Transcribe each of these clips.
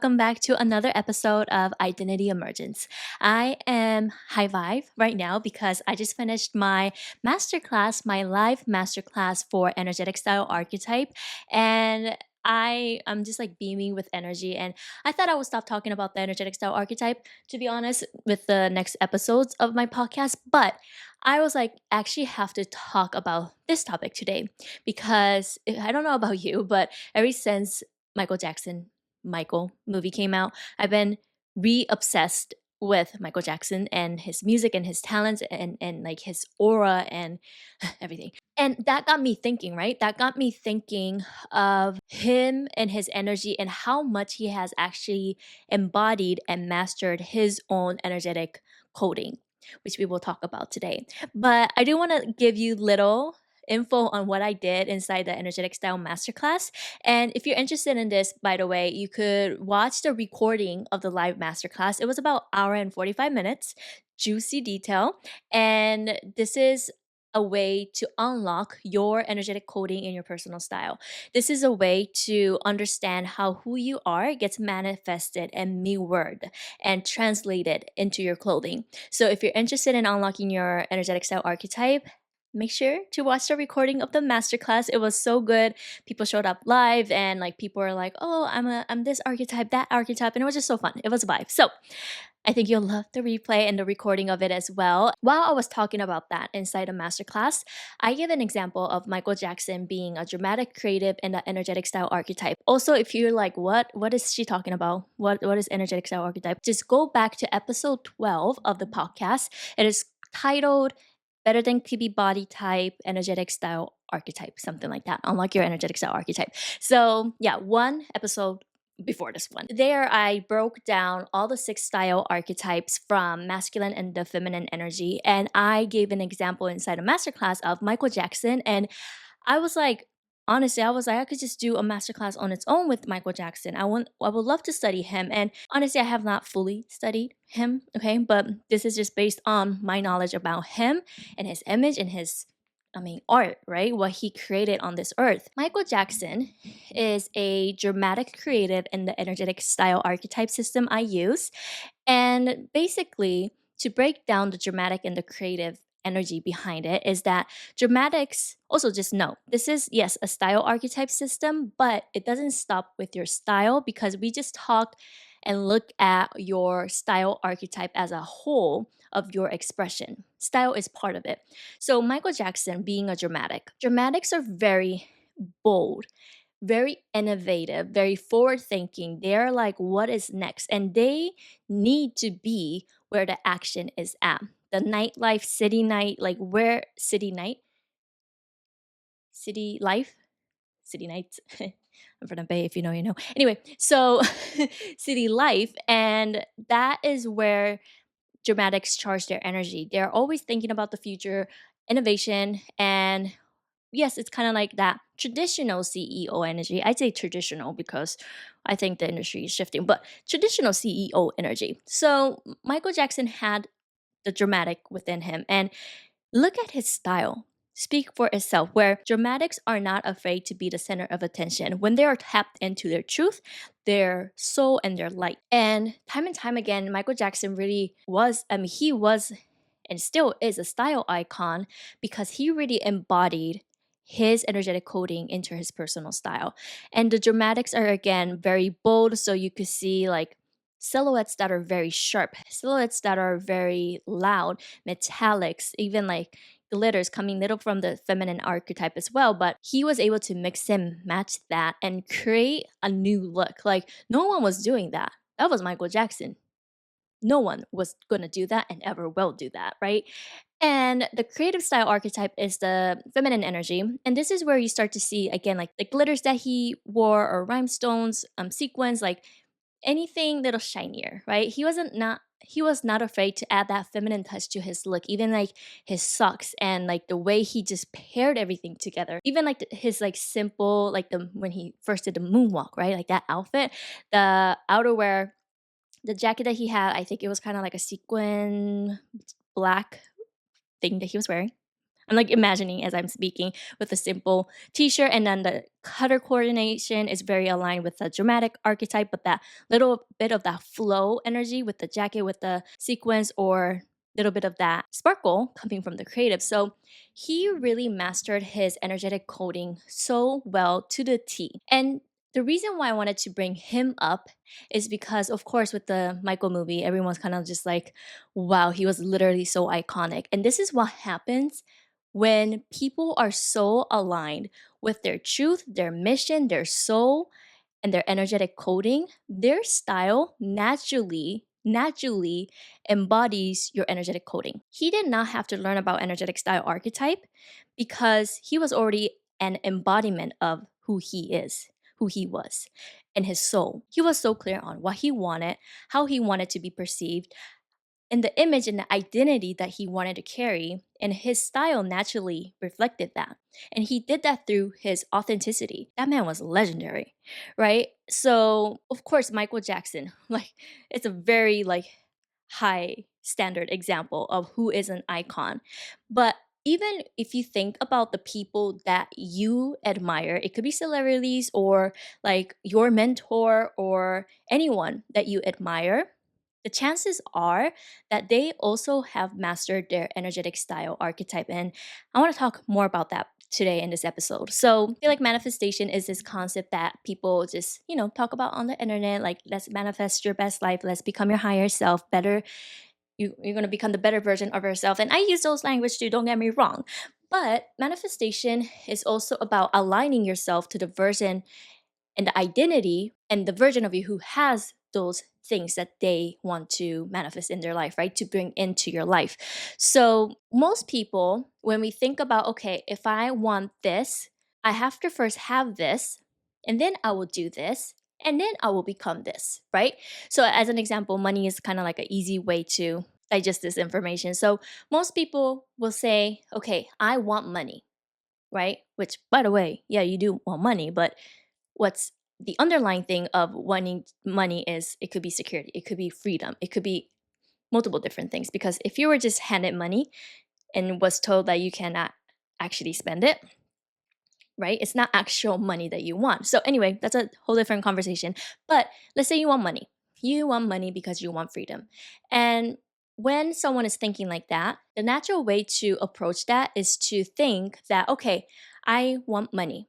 welcome back to another episode of Identity Emergence. I am high vibe right now because I just finished my masterclass, my live masterclass for energetic style archetype, and I am just like beaming with energy. And I thought I would stop talking about the energetic style archetype, to be honest, with the next episodes of my podcast, but I was like, actually have to talk about this topic today because I don't know about you, but ever since Michael Jackson Michael movie came out, I've been re-obsessed with Michael Jackson and his music and his talents and like his aura and everything. And that got me thinking, right? That got me thinking of him and his energy and how much he has actually embodied and mastered his own energetic coding, which we will talk about today. But I do want to give you little info on what I did inside the energetic style masterclass. And if you're interested in this, by the way, you could watch the recording of the live masterclass. It was about hour and 45 minutes, juicy detail. And this is a way to unlock your energetic coding in your personal style. This is a way to understand how who you are gets manifested and mirrored and translated into your clothing. So if you're interested in unlocking your energetic style archetype, make sure to watch the recording of the masterclass. It was so good. People showed up live and like people were like, "Oh, I'm this archetype, that archetype," and it was just so fun. It was a vibe. So I think you'll love the replay and the recording of it as well. While I was talking about that inside a masterclass, I give an example of Michael Jackson being a dramatic, creative, and the energetic style archetype. Also, if you're like, what is she talking about? What is energetic style archetype? Just go back to episode 12 of the podcast. It is titled Better Than KB Body Type, Energetic Style Archetype, something like that. Unlock your energetic style archetype. So yeah, one episode before this one. There, I broke down all the 6 style archetypes from masculine and the feminine energy, and I gave an example inside a masterclass of Michael Jackson. And I was like, honestly, I was like, I could just do a masterclass on its own with Michael Jackson. I would love to study him. And honestly, I have not fully studied him, okay? But this is just based on my knowledge about him and his image and his art, right? What he created on this earth. Michael Jackson is a dramatic, creative, and the energetic style archetype system I use. And basically, to break down the dramatic and the creative energy behind it is that dramatics also just know this is yes a style archetype system, but it doesn't stop with your style because we just talk and look at your style archetype as a whole of your expression. Style is part of it. So Michael Jackson being a dramatics are very bold, very innovative, very forward thinking. They're like, what is next? And they need to be where the action is at. The nightlife, city night, like where city night, city life, city nights. I'm from the Bay, if you know, you know. Anyway, so city life, and that is where dramatics charge their energy. They're always thinking about the future, innovation, and yes, it's kind of like that traditional CEO energy. I'd say traditional because I think the industry is shifting, but traditional CEO energy. So Michael Jackson had the dramatic within him. And look at his style. Speak for itself, where dramatics are not afraid to be the center of attention when they are tapped into their truth, their soul, and their light. And time again, Michael Jackson really was, he was and still is a style icon because he really embodied his energetic coding into his personal style. And the dramatics are again very bold, so you could see like silhouettes that are very sharp, silhouettes that are very loud, metallics, even like glitters coming little from the feminine archetype as well. But he was able to mix and match that and create a new look. Like no one was doing that. That was Michael Jackson. No one was going to do that and ever will do that, right? And the creative style archetype is the feminine energy. And this is where you start to see, again, like the glitters that he wore or rhinestones, sequins, like anything little shinier, right? He was not afraid to add that feminine touch to his look, even like his socks and like the way he just paired everything together. Even like his like simple, like the when he first did the moonwalk, right? Like that outfit, the outerwear, the jacket that he had, I think it was kind of like a sequin black thing that he was wearing. I'm like imagining as I'm speaking with a simple t-shirt, and then the color coordination is very aligned with the dramatic archetype, but that little bit of that flow energy with the jacket with the sequence or little bit of that sparkle coming from the creative. So he really mastered his energetic coding so well to the T. And the reason why I wanted to bring him up is because, of course, with the Michael movie, everyone's kind of just like, wow, he was literally so iconic. And this is what happens when people are so aligned with their truth, their mission, their soul, and their energetic coding, their style naturally embodies your energetic coding. He did not have to learn about energetic style archetype because he was already an embodiment of who he is, who he was, and his soul. He was so clear on what he wanted, how he wanted to be perceived, and the image and the identity that he wanted to carry, and his style naturally reflected that. And he did that through his authenticity. That man was legendary, right? So, of course, Michael Jackson, like, it's a very like high standard example of who is an icon. But even if you think about the people that you admire, it could be celebrities or like your mentor or anyone that you admire, the chances are that they also have mastered their energetic style archetype. And I want to talk more about that today in this episode. So I feel like manifestation is this concept that people just, talk about on the internet. Like, let's manifest your best life. Let's become your higher self, better. You're going to become the better version of yourself. And I use those language too, don't get me wrong. But manifestation is also about aligning yourself to the version and the identity and the version of you who has those things that they want to manifest in their life, right? To bring into your life. So, most people, when we think about, okay, if I want this, I have to first have this, and then I will do this, and then I will become this, right? So, as an example, money is kind of like an easy way to digest this information. So, most people will say, okay, I want money, right? Which, by the way, yeah, you do want money, but what's the underlying thing of wanting money is it could be security, it could be freedom, it could be multiple different things. Because if you were just handed money and was told that you cannot actually spend it, right? It's not actual money that you want. So, anyway, that's a whole different conversation. But let's say you want money. You want money because you want freedom. And when someone is thinking like that, the natural way to approach that is to think that, okay, I want money.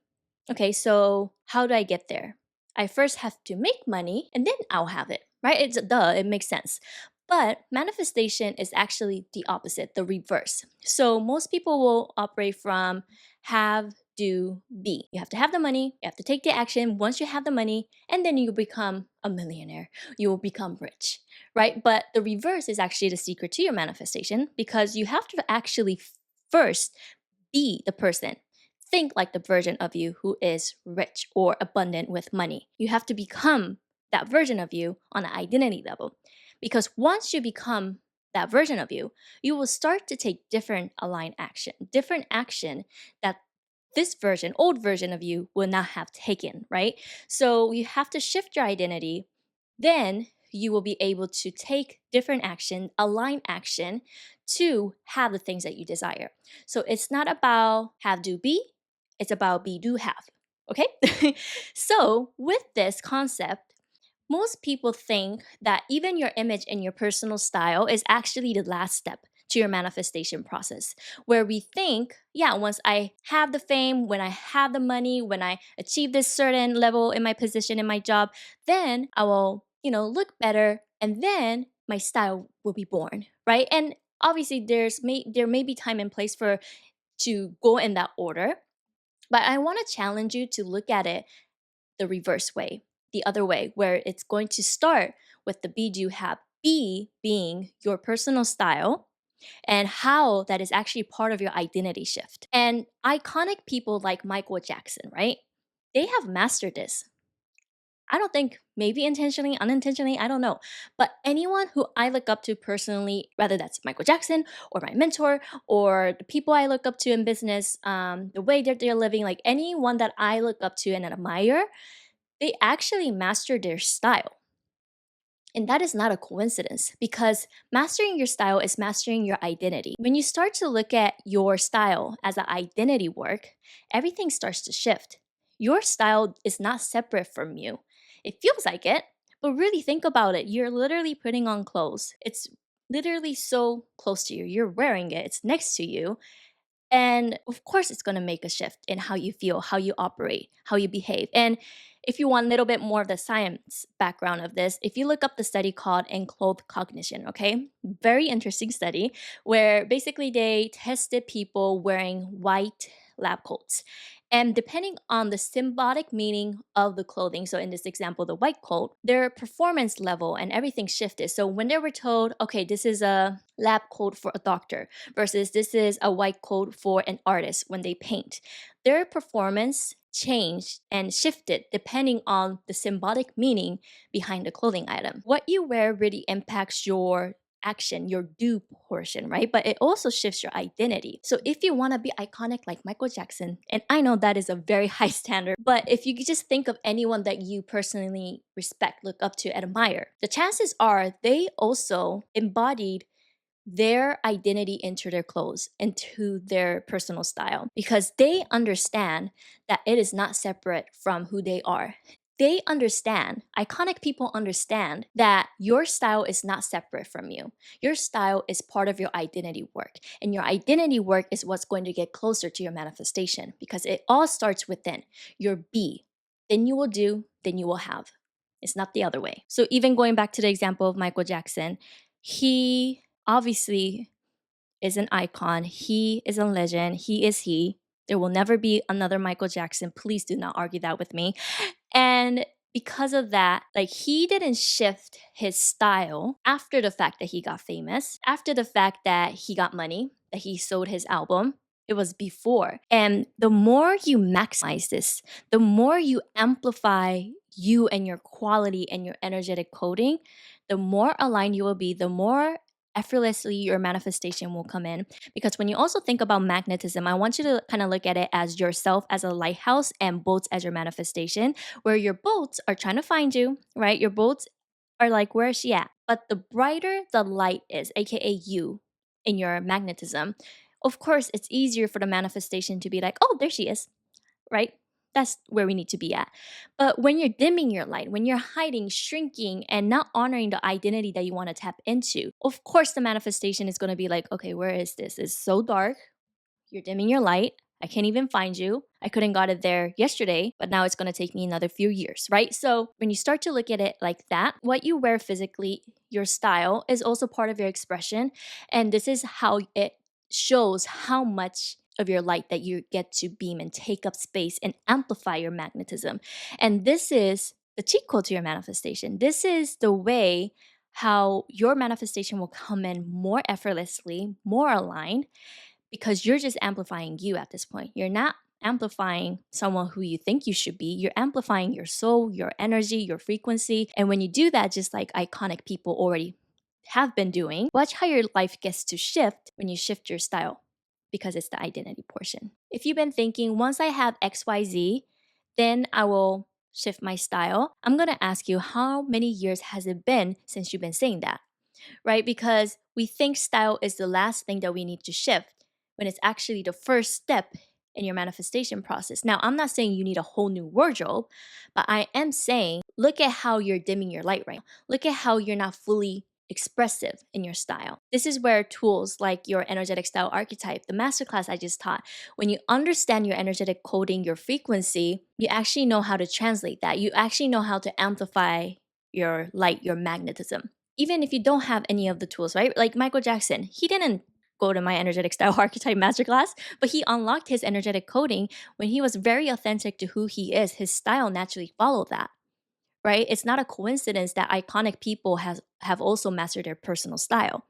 Okay, so how do I get there? I first have to make money and then I'll have it, right? It's duh, it makes sense. But manifestation is actually the opposite, the reverse. So most people will operate from have, do, be. You have to have the money, you have to take the action. Once you have the money, and then you become a millionaire, you will become rich, right? But the reverse is actually the secret to your manifestation because you have to actually first be the person. Think like the version of you who is rich or abundant with money. You have to become that version of you on an identity level. Because once you become that version of you, you will start to take different action that this version, old version of you will not have taken, right? So you have to shift your identity. Then you will be able to take different action, align action to have the things that you desire. So it's not about have, do, be, it's about be, do, have. Okay? So with this concept, most people think that even your image and your personal style is actually the last step to your manifestation process, where we think, yeah, once I have the fame, when I have the money, when I achieve this certain level in my position in my job, then I will, look better, and then my style will be born, right? And obviously, there may be time and place for to go in that order, but I want to challenge you to look at it the reverse way, the other way, where it's going to start with the be, do, have. Be being your personal style and how that is actually part of your identity shift. And iconic people like Michael Jackson, right? They have mastered this. I don't think, maybe intentionally, unintentionally, I don't know. But anyone who I look up to personally, whether that's Michael Jackson or my mentor or the people I look up to in business, the way that they're living, like anyone that I look up to and admire, they actually master their style. And that is not a coincidence because mastering your style is mastering your identity. When you start to look at your style as an identity work, everything starts to shift. Your style is not separate from you. It feels like it, but really think about it. You're literally putting on clothes. It's literally so close to you. You're wearing it, it's next to you. And of course, it's going to make a shift in how you feel, how you operate, how you behave. And if you want a little bit more of the science background of this, if you look up the study called Enclothed Cognition, okay? Very interesting study where basically they tested people wearing white lab coats. And depending on the symbolic meaning of the clothing, so in this example, the white coat, their performance level and everything shifted. So when they were told, okay, this is a lab coat for a doctor, versus this is a white coat for an artist when they paint. Their performance changed and shifted depending on the symbolic meaning behind the clothing item. What you wear really impacts your action, your do portion, right? But it also shifts your identity. So if you want to be iconic like Michael Jackson, and I know that is a very high standard, but if you could just think of anyone that you personally respect, look up to, admire, the chances are they also embodied their identity into their clothes, into their personal style, because they understand that it is not separate from who they are. They understand, iconic people understand that your style is not separate from you. Your style is part of your identity work, and your identity work is what's going to get closer to your manifestation because it all starts within your be. Then you will do, then you will have. It's not the other way. So, even going back to the example of Michael Jackson, he obviously is an icon. He is a legend. He is he. There will never be another Michael Jackson. Please do not argue that with me. And because of that, like he didn't shift his style after the fact that he got famous, after the fact that he got money, that he sold his album. It was before. And the more you maximize this, the more you amplify you and your quality and your energetic coding, the more aligned you will be, the more effortlessly your manifestation will come in. Because when you also think about magnetism, I want you to kind of look at it as yourself as a lighthouse and boats as your manifestation, where your boats are trying to find you, right? Your boats are like, where is she at? But the brighter the light is, aka you in your magnetism, of course, it's easier for the manifestation to be like, oh, there she is, right? That's where we need to be at. But when you're dimming your light, when you're hiding, shrinking, and not honoring the identity that you want to tap into, of course, the manifestation is going to be like, okay, where is this? It's so dark. You're dimming your light. I can't even find you. I couldn't got it there yesterday, but now it's going to take me another few years, right? So when you start to look at it like that, what you wear physically, your style is also part of your expression. And this is how it shows how much of your light that you get to beam and take up space and amplify your magnetism. And this is the cheat code to your manifestation. This is the way how your manifestation will come in more effortlessly, more aligned, because you're just amplifying you at this point. You're not amplifying someone who you think you should be. You're amplifying your soul, your energy, your frequency. And when you do that, just like iconic people already have been doing, watch how your life gets to shift when you shift your style, because it's the identity portion. If you've been thinking, once I have XYZ, then I will shift my style, I'm going to ask you, how many years has it been since you've been saying that? Right? Because we think style is the last thing that we need to shift when it's actually the first step in your manifestation process. Now, I'm not saying you need a whole new wardrobe, but I am saying look at how you're dimming your light right now. Look at how you're not fully expressive in your style. This is where tools like your energetic style archetype, the masterclass I just taught, when you understand your energetic coding, your frequency, you actually know how to translate that. You actually know how to amplify your light, your magnetism. Even if you don't have any of the tools, right? Like Michael Jackson, he didn't go to my energetic style archetype masterclass, but he unlocked his energetic coding when he was very authentic to who he is. His style naturally followed that, right? It's not a coincidence that iconic people have also mastered their personal style.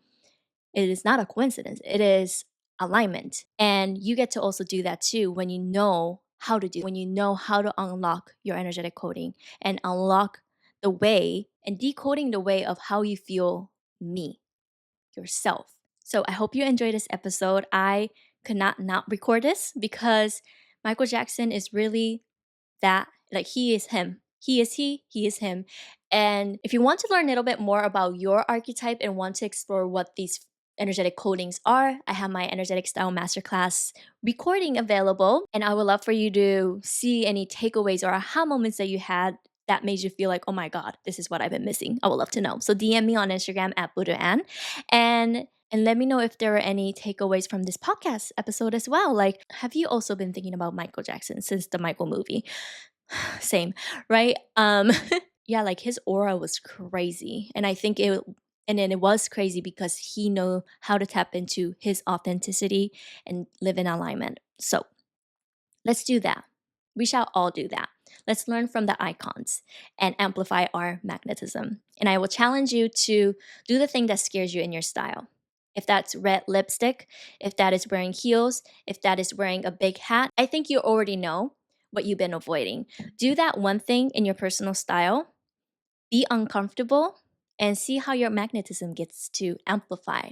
It is not a coincidence. It is alignment. And you get to also do that too when you know how to do, when you know how to unlock your energetic coding and unlock the way and decoding the way of how you feel me, yourself. So I hope you enjoyed this episode. I could not record this because Michael Jackson is really that, like he is him. He is he is him. And if you want to learn a little bit more about your archetype and want to explore what these energetic codings are, I have my energetic style masterclass recording available. And I would love for you to see any takeaways or aha moments that you had that made you feel like, oh my God, this is what I've been missing. I would love to know. So DM me on Instagram at BuddhaAnn and let me know if there are any takeaways from this podcast episode as well. Like, have you also been thinking about Michael Jackson since the Michael movie? Same, right? Yeah, like his aura was crazy. And I think it was crazy because he know how to tap into his authenticity and live in alignment. So let's do that. We shall all do that. Let's learn from the icons and amplify our magnetism. And I will challenge you to do the thing that scares you in your style. If that's red lipstick, if that is wearing heels, if that is wearing a big hat, I think you already know what you've been avoiding. Do that one thing in your personal style, be uncomfortable, and see how your magnetism gets to amplify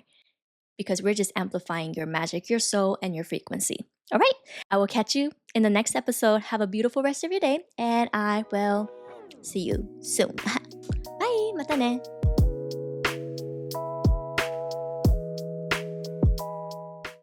because we're just amplifying your magic, your soul, and your frequency. All right. I will catch you in the next episode. Have a beautiful rest of your day, and I will see you soon. Bye. Mata ne.